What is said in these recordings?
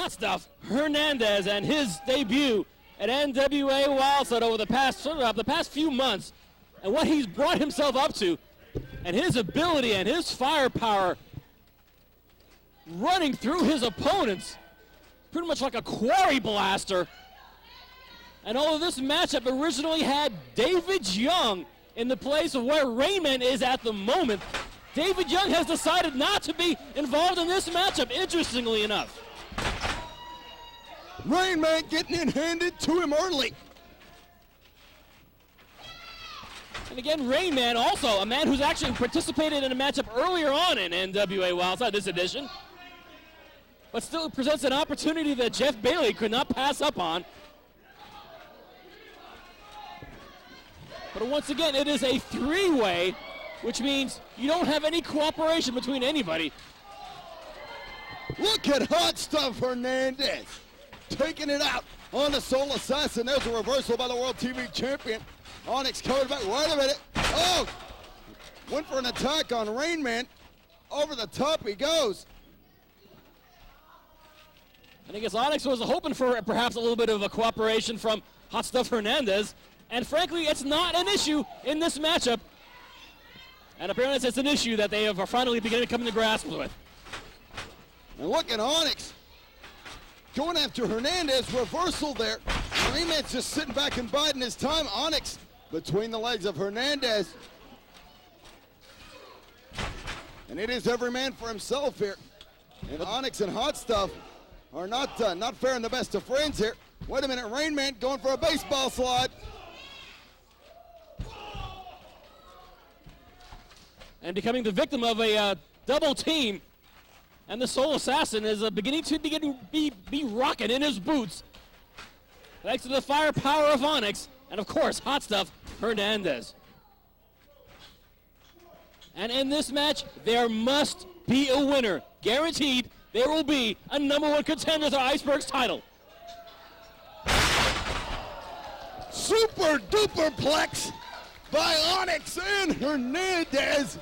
Hotstuff Hernandez and his debut at NWA Wildside over the past few months, and what he's brought himself up to, and his ability and his firepower running through his opponents pretty much like a quarry blaster. And although this matchup originally had David Young in the place of where Rainman is at the moment, David Young has decided not to be involved in this matchup, interestingly enough. Rainman getting it handed to him early. And again, Rainman, also a man who's actually participated in a matchup earlier on in NWA Wildside this edition, but still presents an opportunity that Jeff Bailey could not pass up on. But once again, it is a three-way, which means you don't have any cooperation between anybody. Look at Hotstuff Hernandez taking it out on the Soul Assassin. There's a reversal by the World TV Champion. Onyx coming back. Wait a minute. Oh! Went for an attack on Rainman. Over the top he goes. And I guess Onyx was hoping for perhaps a little bit of a cooperation from Hotstuff Hernandez. And frankly, it's not an issue in this matchup. And apparently it's an issue that they are finally beginning to come to grasp with. And look at Onyx going after Hernandez. Reversal there. Rainman's just sitting back and biding his time. Onyx between the legs of Hernandez. And it is every man for himself here. And Onyx and Hotstuff are not faring the best of friends here. Wait a minute, Rainman going for a baseball slide. And becoming the victim of a double team. And the Soul Assassin is beginning to be rocking in his boots. Thanks to the firepower of Onyx, and of course, Hotstuff Hernandez. And in this match, there must be a winner. Guaranteed, there will be a #1 contender to Iceberg's title. Super duper plex by Onyx and Hernandez.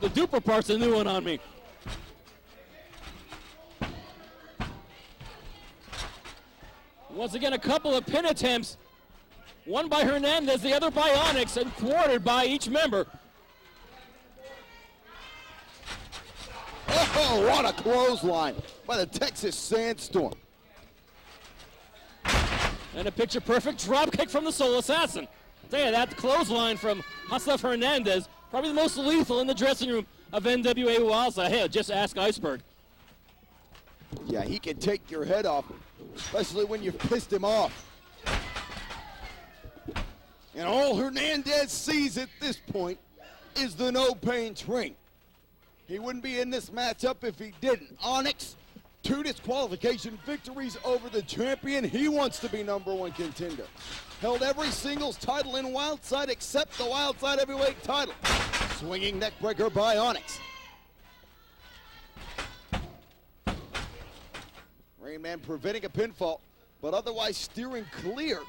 The duper part's a new one on me. Once again, a couple of pin attempts. One by Hernandez, the other by Onyx, and thwarted by each member. Oh, what a clothesline by the Texas Sandstorm. And a picture-perfect dropkick from the Soul Assassin. I'll tell you, that clothesline from Hotstuff Hernandez, probably the most lethal in the dressing room of NWA Wildside. Hey, just ask Iceberg. Yeah, he can take your head off, especially when you've pissed him off. And all Hernandez sees at this point is the no-pain train. He wouldn't be in this matchup if he didn't. Onyx, 2 disqualification victories over the champion. He wants to be #1 contender. Held every singles title in Wildside except the Wildside heavyweight title. Swinging neckbreaker by Onyx. Rainman preventing a pinfall, but otherwise steering clear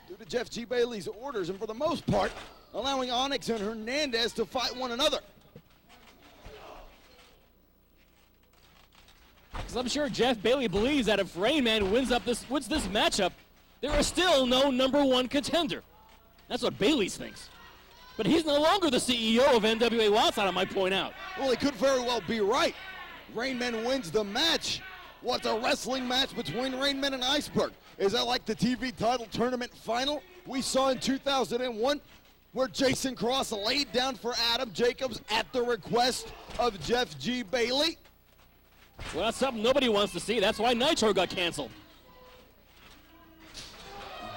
due to Jeff G. Bailey's orders, and for the most part, allowing Onyx and Hernandez to fight one another. Because I'm sure Jeff Bailey believes that if Rainman wins this matchup, there is still no #1 contender. That's what Bailey thinks. But he's no longer the CEO of NWA Wildside, I might point out. Well, he could very well be right. Rainman wins the match. What's a wrestling match between Rainman and Iceberg? Is that like the TV title tournament final we saw in 2001, where Jason Cross laid down for Adam Jacobs at the request of Jeff G. Bailey? Well, that's something nobody wants to see. That's why Nitro got canceled.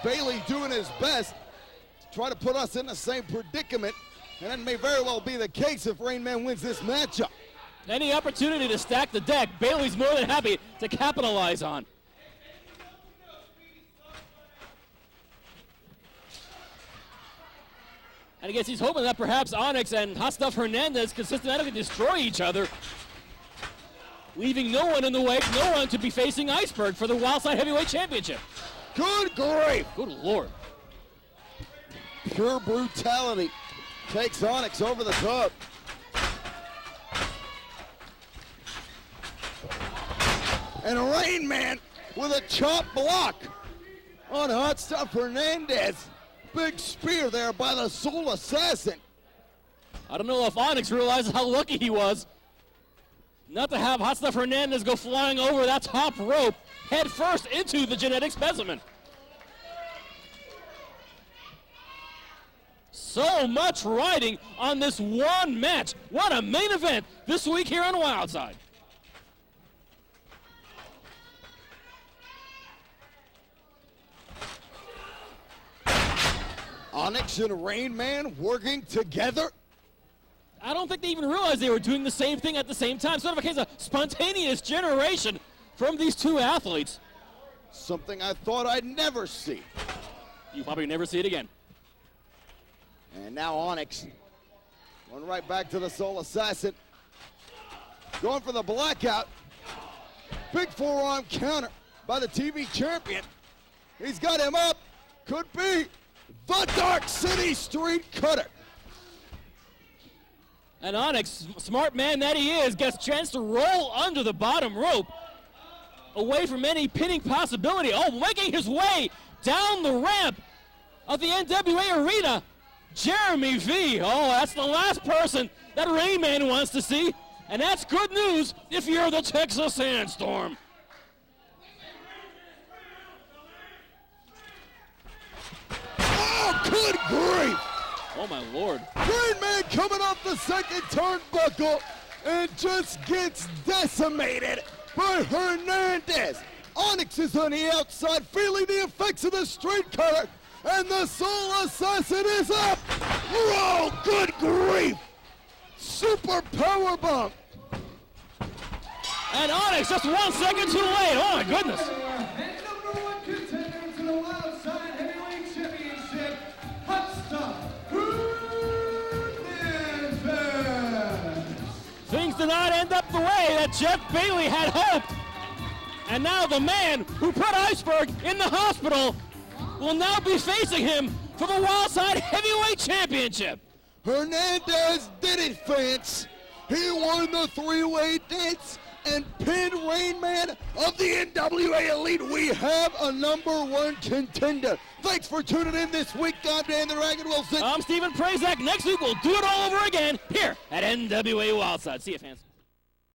Bailey doing his best to try to put us in the same predicament, and that may very well be the case if Rainman wins this matchup. Any opportunity to stack the deck, Bailey's more than happy to capitalize on. And I guess he's hoping that perhaps Onyx and Hotstuff Hernandez can systematically destroy each other, leaving no one in the way, no one to be facing Iceberg for the Wildside Heavyweight Championship. Good grief! Good Lord. Pure brutality takes Onyx over the top. And Rainman with a chop block on Hotstuff Hernandez. Big spear there by the Soul Assassin. I don't know if Onyx realizes how lucky he was not to have Hotstuff Hernandez go flying over that top rope head first into the genetic specimen. So much riding on this one match. What a main event this week here on Wildside. Onyx and Rainman working together. I don't think they even realized they were doing the same thing at the same time. Sort of a case of spontaneous generation from these two athletes. Something I thought I'd never see. You probably never see it again. And now Onyx going right back to the Soul Assassin. Going for the blackout. Big forearm counter by the TV champion. He's got him up. Could be the Dark City Street Cutter. And Onyx, smart man that he is, gets a chance to roll under the bottom rope away from any pinning possibility. Oh, making his way down the ramp of the NWA arena. Jeremy V. Oh, that's the last person that Rainman wants to see. And that's good news if you're the Texas Sandstorm. Oh, good grief! Oh, my Lord. Rainman coming off the second turnbuckle and just gets decimated by Hernandez. Onyx is on the outside, feeling the effects of the street cutter, and the Soul Assassin is up. Whoa, good grief! Super power bomb. And Onyx just 1 second too late. Oh, my goodness. Number one contender to the Wildside Heavyweight Championship, Hotstuff Hernandez. Things did not end up the way that Jeff Bailey had hoped. And now the man who put Iceberg in the hospital will now be facing him for the Wildside Heavyweight Championship. Hernandez did it, fans. He won the three-way dance and pinned Rainman of the NWA Elite. We have a number one contender. Thanks for tuning in this week. I'm Dan the Dragon Wilson. I'm Stephen Prazak. Next week we'll do it all over again here at NWA Wildside. See you, fans.